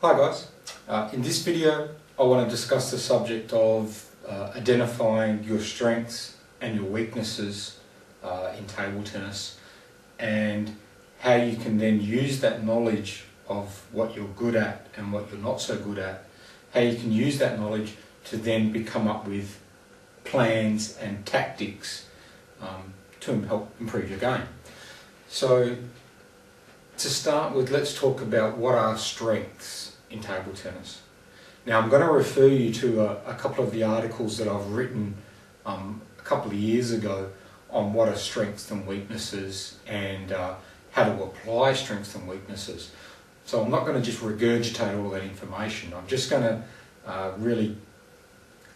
Hi guys, in this video I want to discuss the subject of identifying your strengths and your weaknesses in table tennis, and how you can then use that knowledge of what you're good at and what you're not so good at, how you can use that knowledge to then come up with plans and tactics to help improve your game. So to start with, let's talk about what are strengths in table tennis. Now I'm going to refer you to a couple of the articles that I've written a couple of years ago on what are strengths and weaknesses and how to apply strengths and weaknesses. So I'm not going to just regurgitate all that information. I'm just going to really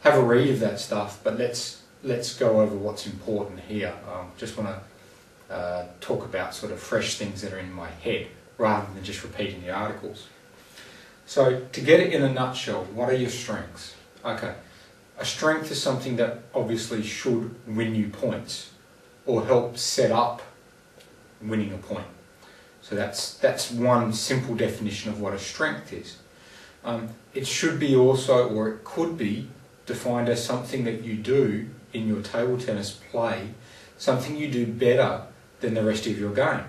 have a read of that stuff, but let's go over what's important here. Just want to talk about sort of fresh things that are in my head rather than just repeating the articles. So to get it in a nutshell, what are your strengths? Okay, a strength is something that obviously should win you points or help set up winning a point. So that's one simple definition of what a strength is. It should be also, or it could be, defined as something that you do in your table tennis play, something you do better than the rest of your game.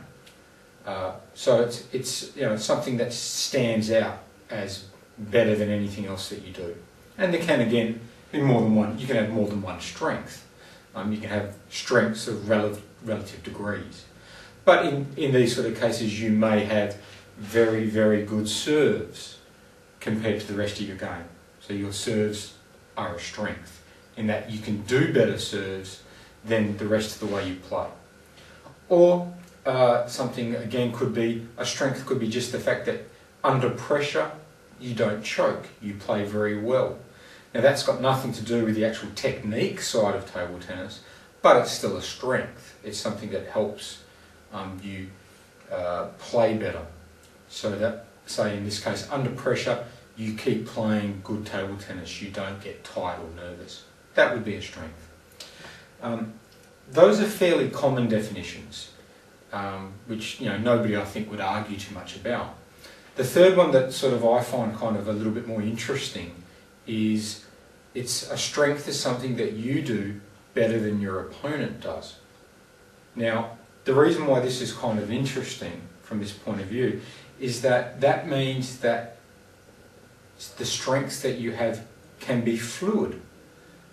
So it's something that stands out as better than anything else that you do. And there can again be more than one. You can have more than one strength. You can have strengths of relative degrees. But in these sort of cases, you may have very, very good serves compared to the rest of your game. So your serves are a strength in that you can do better serves than the rest of the way you play. Or something again could be, a strength could be just the fact that under pressure you don't choke, you play very well. Now that's got nothing to do with the actual technique side of table tennis, but it's still a strength. It's something that helps you play better. So that, say in this case, under pressure you keep playing good table tennis, you don't get tired or nervous. That would be a strength. Those are fairly common definitions, which nobody I think would argue too much about. The third one that sort of I find kind of a little bit more interesting is it's a strength is something that you do better than your opponent does. Now, the reason why this is kind of interesting from this point of view is that means that the strengths that you have can be fluid,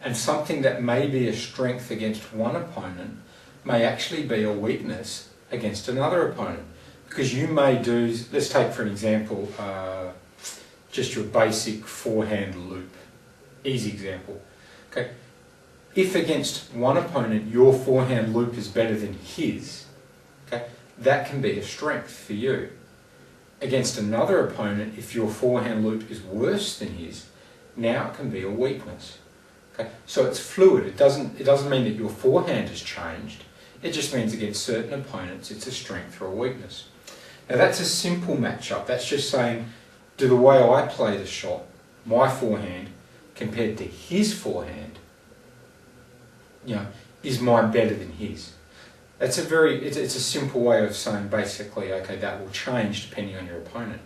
and something that may be a strength against one opponent may actually be a weakness against another opponent. Because you may do, let's take for an example, just your basic forehand loop. Easy example. Okay. If against one opponent your forehand loop is better than his, okay, that can be a strength for you. Against another opponent, if your forehand loop is worse than his, now it can be a weakness. Okay? So it's fluid. It doesn't mean that your forehand has changed. It just means against certain opponents it's a strength or a weakness. Now that's a simple matchup. That's just saying, do the way I play the shot, my forehand, compared to his forehand, is mine better than his? That's it's a simple way of saying basically, okay, that will change depending on your opponent.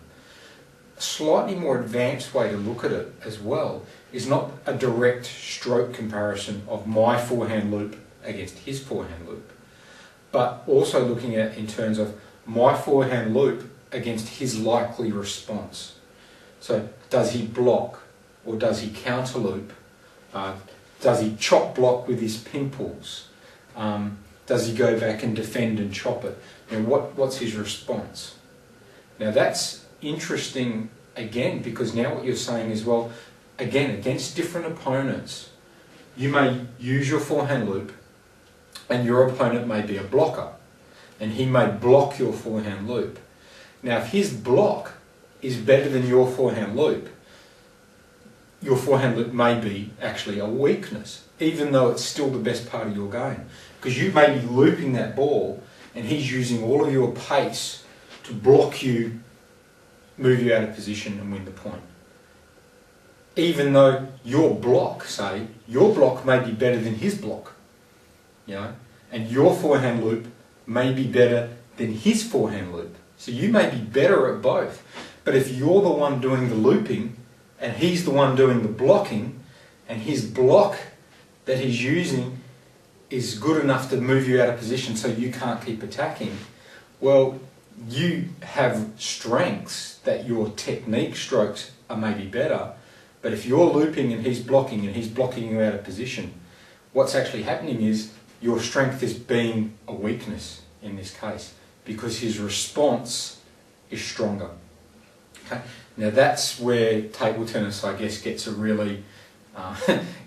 A slightly more advanced way to look at it as well is not a direct stroke comparison of my forehand loop against his forehand loop, but also looking at it in terms of my forehand loop against his likely response. So does he block or does he counter loop? Does he chop block with his pimples? Does he go back and defend and chop it? What's his response? Now that's interesting again, because now what you're saying is, well, again, against different opponents, you may use your forehand loop and your opponent may be a blocker and he may block your forehand loop. Now if his block is better than your forehand loop may be actually a weakness, even though it's still the best part of your game. Because you may be looping that ball and he's using all of your pace to block you, move you out of position and win the point. Even though your block may be better than his block, and your forehand loop may be better than his forehand loop. So you may be better at both. But if you're the one doing the looping and he's the one doing the blocking, and his block that he's using is good enough to move you out of position so you can't keep attacking, well, you have strengths that your technique strokes are maybe better, but if you're looping and he's blocking you out of position, what's actually happening is your strength is being a weakness in this case, because his response is stronger. Okay? Now that's where table tennis, I guess, gets a really,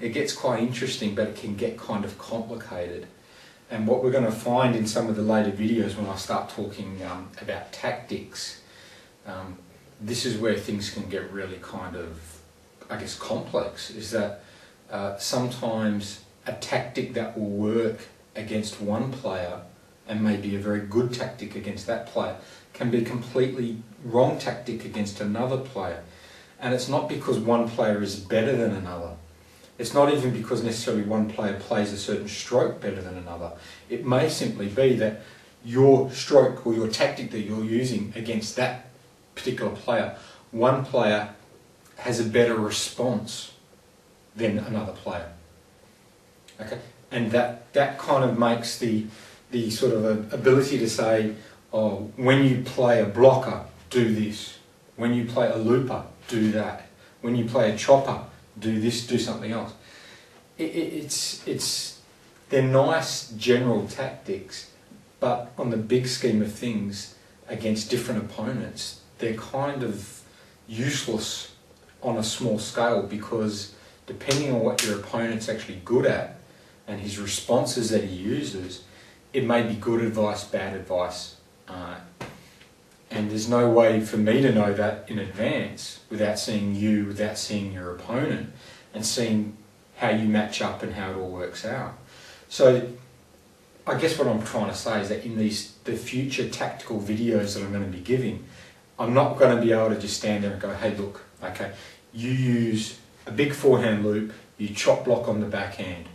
it gets quite interesting, but it can get kind of complicated. And what we're going to find in some of the later videos when I start talking about tactics, this is where things can get really kind of, I guess, complex, is that sometimes a tactic that will work against one player and may be a very good tactic against that player can be a completely wrong tactic against another player. And it's not because one player is better than another. It's not even because necessarily one player plays a certain stroke better than another. It may simply be that your stroke or your tactic that you're using against that particular player, one player has a better response than another player. Okay? And that kind of makes the sort of ability to say, oh, when you play a blocker, do this. When you play a looper, do that. When you play a chopper, do this, do something else. They're nice general tactics, but on the big scheme of things, against different opponents, they're kind of useless on a small scale, because depending on what your opponent's actually good at and his responses that he uses, it may be good advice, bad advice. And there's no way for me to know that in advance without seeing you, without seeing your opponent, and seeing how you match up and how it all works out. So I guess what I'm trying to say is that in the future tactical videos that I'm going to be giving, I'm not going to be able to just stand there and go, hey, look, okay, you use a big forehand loop, you chop block on the backhand,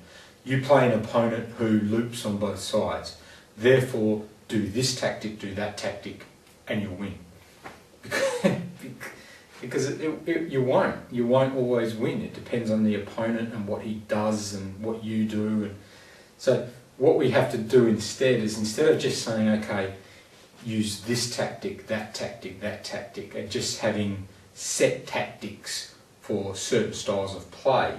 you play an opponent who loops on both sides, therefore do this tactic, do that tactic, and you'll win. Because you won't always win. It depends on the opponent and what he does and what you do. And so what we have to do instead is, instead of just saying, okay, use this tactic, that tactic, that tactic, and just having set tactics for certain styles of play,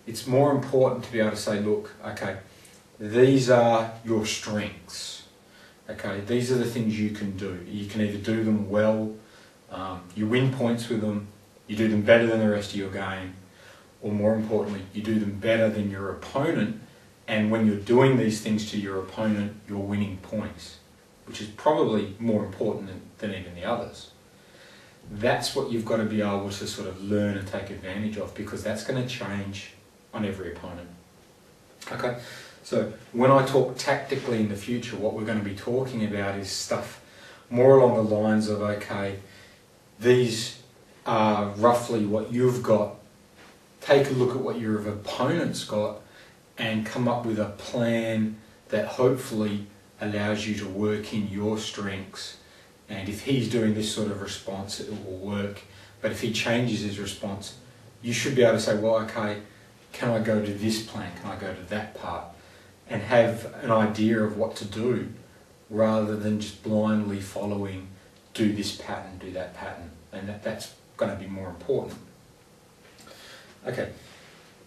it's more important to be able to say, look, okay, these are your strengths. Okay, these are the things you can do. You can either do them well, you win points with them, you do them better than the rest of your game, or more importantly, you do them better than your opponent, and when you're doing these things to your opponent, you're winning points, which is probably more important than even the others. That's what you've got to be able to sort of learn and take advantage of, because that's going to change on every opponent. Okay, so when I talk tactically in the future, what we're going to be talking about is stuff more along the lines of, okay, these are roughly what you've got. Take a look at what your opponent's got and come up with a plan that hopefully allows you to work in your strengths. And if he's doing this sort of response, it will work. But if he changes his response, you should be able to say, well, okay, can I go to this plan? Can I go to that part? And have an idea of what to do, rather than just blindly following, do this pattern, do that pattern. And that's going to be more important. Okay,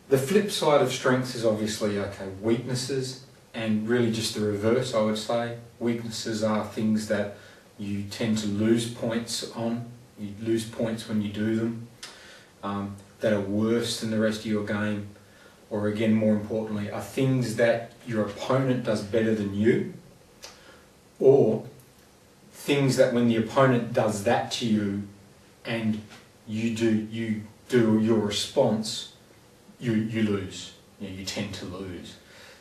the flip side of strengths is obviously, okay, weaknesses, and really just the reverse, I would say. Weaknesses are things that you tend to lose points on. You lose points when you do them, that are worse than the rest of your game, or again, more importantly, are things that your opponent does better than you, or things that when the opponent does that to you and you do your response, you lose. You tend to lose.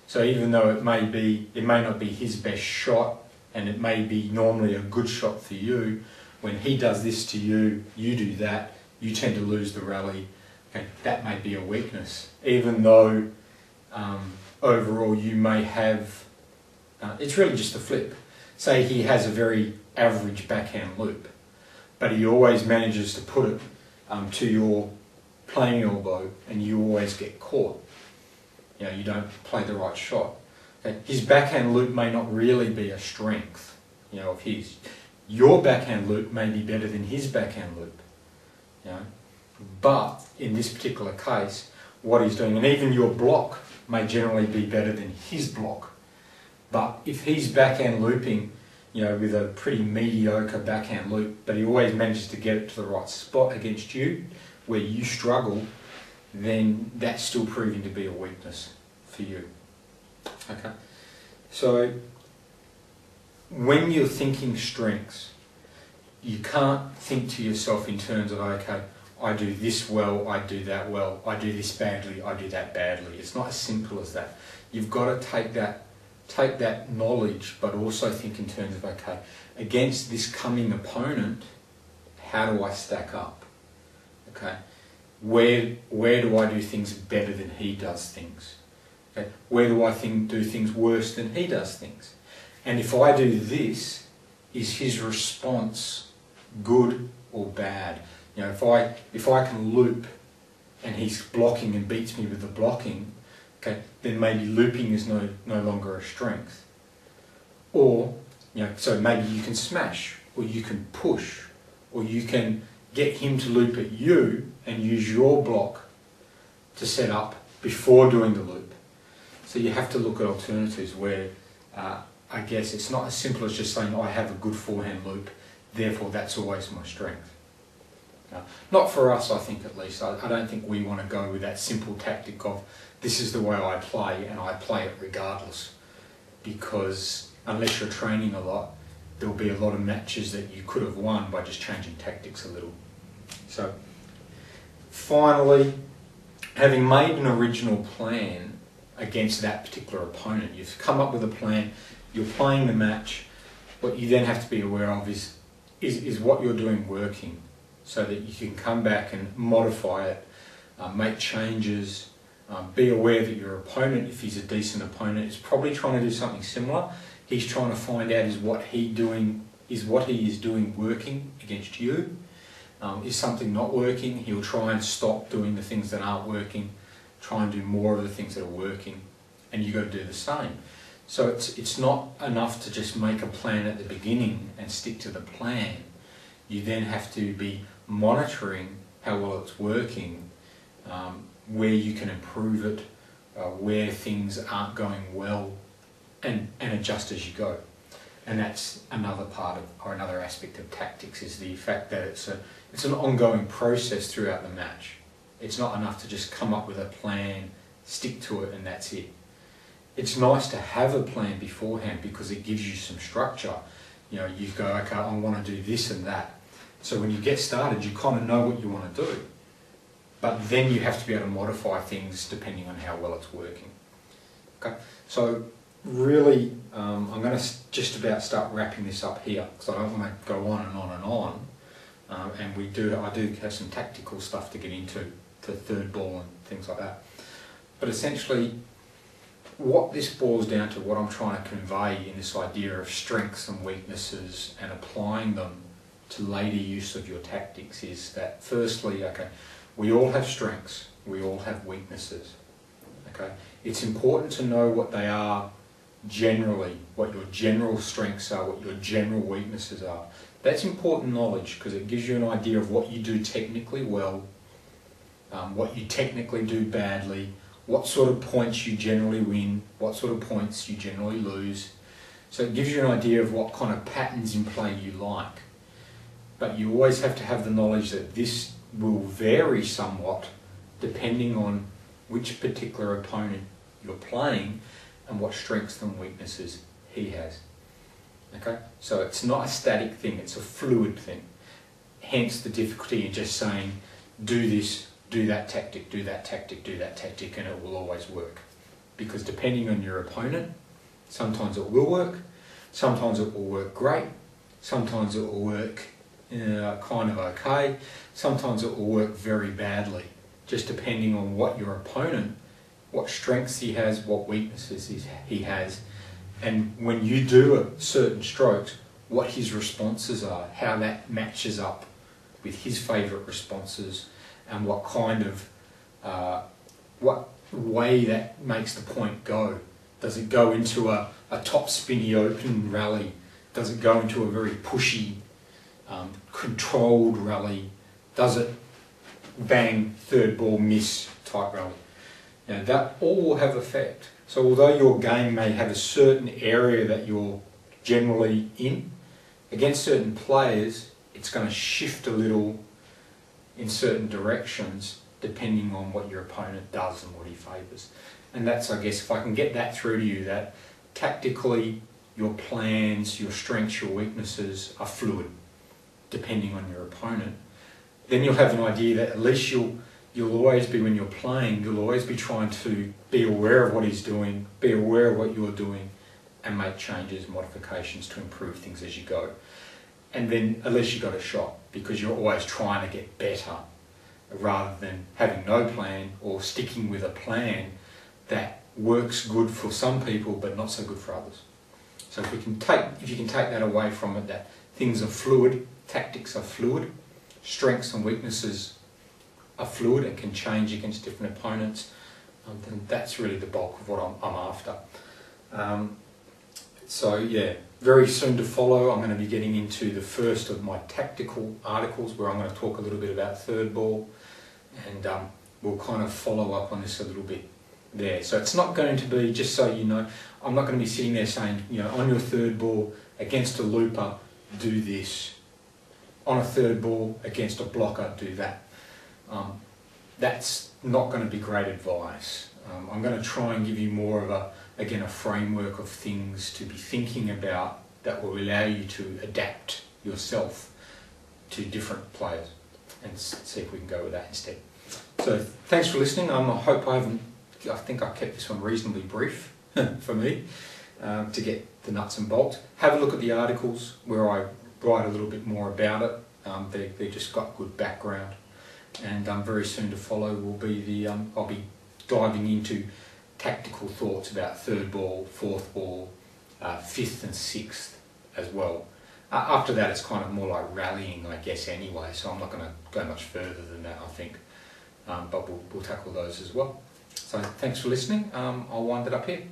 So even though it may not be his best shot, and it may be normally a good shot for you, when he does this to you, you do that, you tend to lose the rally. Okay, that may be a weakness, even though overall you may have, it's really just a flip. Say he has a very average backhand loop, but he always manages to put it to your playing elbow, and you always get caught. You know, you don't play the right shot. Okay? His backhand loop may not really be a strength, you know, of his. Your backhand loop may be better than his backhand loop, you know. But in this particular case, what he's doing, and even your block may generally be better than his block. But if he's backhand looping, you know, with a pretty mediocre backhand loop, but he always manages to get it to the right spot against you, where you struggle, then that's still proving to be a weakness for you. Okay, so when you're thinking strengths, you can't think to yourself in terms of, okay, I do this well, I do that well, I do this badly, I do that badly. It's not as simple as that. You've got to take that knowledge, but also think in terms of, okay, against this coming opponent, how do I stack up? Okay, where do I do things better than he does things? Okay, where do I do things worse than he does things? And if I do this, is his response good or bad? You know, if I can loop and he's blocking and beats me with the blocking, okay, then maybe looping is no longer a strength. Or, you know, so maybe you can smash, or you can push, or you can get him to loop at you and use your block to set up before doing the loop. So you have to look at alternatives where I guess it's not as simple as just saying, I have a good forehand loop, therefore that's always my strength. Not for us, I think, at least. I don't think we want to go with that simple tactic of, this is the way I play and I play it regardless. Because unless you're training a lot, there'll be a lot of matches that you could have won by just changing tactics a little. So, finally, having made an original plan against that particular opponent, you've come up with a plan, you're playing the match. What you then have to be aware of is what you're doing working, so that you can come back and modify it, make changes, be aware that your opponent, if he's a decent opponent, is probably trying to do something similar. He's trying to find out is what he is doing working against you. Is something not working? He'll try and stop doing the things that aren't working, try and do more of the things that are working, and you've got to do the same. So it's not enough to just make a plan at the beginning and stick to the plan. You then have to be monitoring how well it's working, where you can improve it, where things aren't going well, and adjust as you go. And that's another part of, or another aspect of tactics, is the fact that it's an ongoing process throughout the match. It's not enough to just come up with a plan, stick to it, and that's it. It's nice to have a plan beforehand because it gives you some structure. You know, you go, okay, I want to do this and that. So when you get started, you kind of know what you want to do. But then you have to be able to modify things depending on how well it's working. Okay, so really, I'm going to just about start wrapping this up here because I don't want to go on and on and on. And I do have some tactical stuff to get into, to third ball and things like that. But essentially, what this boils down to, what I'm trying to convey in this idea of strengths and weaknesses and applying them to later use of your tactics, is that firstly, okay, we all have strengths, we all have weaknesses. Okay, it's important to know what they are generally, what your general strengths are, what your general weaknesses are. That's important knowledge because it gives you an idea of what you do technically well, what you technically do badly, what sort of points you generally win, what sort of points you generally lose. So it gives you an idea of what kind of patterns in play you like. But you always have to have the knowledge that this will vary somewhat depending on which particular opponent you're playing and what strengths and weaknesses he has. Okay? So it's not a static thing, it's a fluid thing. Hence the difficulty in just saying, do this, do that tactic, do that tactic, do that tactic, and it will always work. Because depending on your opponent, sometimes it will work, sometimes it will work great, sometimes it will work kind of okay, sometimes it will work very badly, just depending on what your opponent, what strengths he has, what weaknesses he has, and when you do certain strokes, what his responses are, how that matches up with his favourite responses, and what kind of what way that makes the point go. Does it go into a top spinny open rally? Does it go into a very pushy, controlled rally? Does it bang, third ball, miss type rally? Now that all will have effect. So although your game may have a certain area that you're generally in, against certain players, it's going to shift a little in certain directions depending on what your opponent does and what he favours. And that's, I guess, if I can get that through to you, that tactically your plans, your strengths, your weaknesses are fluid depending on your opponent, then you'll have an idea that at least you'll always be, when you're playing, you'll always be trying to be aware of what he's doing, be aware of what you're doing, and make changes and modifications to improve things as you go. And then at least you got a shot, because you're always trying to get better rather than having no plan or sticking with a plan that works good for some people but not so good for others. So if you can take that away from it, that things are fluid, tactics are fluid, strengths and weaknesses are fluid and can change against different opponents, then that's really the bulk of what I'm after. So yeah, very soon to follow, I'm going to be getting into the first of my tactical articles where I'm going to talk a little bit about third ball, and we'll kind of follow up on this a little bit there. So it's not going to be, just so you know, I'm not going to be sitting there saying, you know, on your third ball against a looper, do this. On a third ball against a blocker, do that. That's not going to be great advice. I'm going to try and give you more of a framework of things to be thinking about that will allow you to adapt yourself to different players, and see if we can go with that instead. So thanks for listening. I think I kept this one reasonably brief for me to get the nuts and bolts. Have a look at the articles where I write a little bit more about it. They just got good background, and very soon to follow will be I'll be diving into tactical thoughts about third ball, fourth ball, fifth and sixth as well. After that, it's kind of more like rallying, I guess, anyway, so I'm not going to go much further than that, I think. But we'll tackle those as well. So thanks for listening. I'll wind it up here.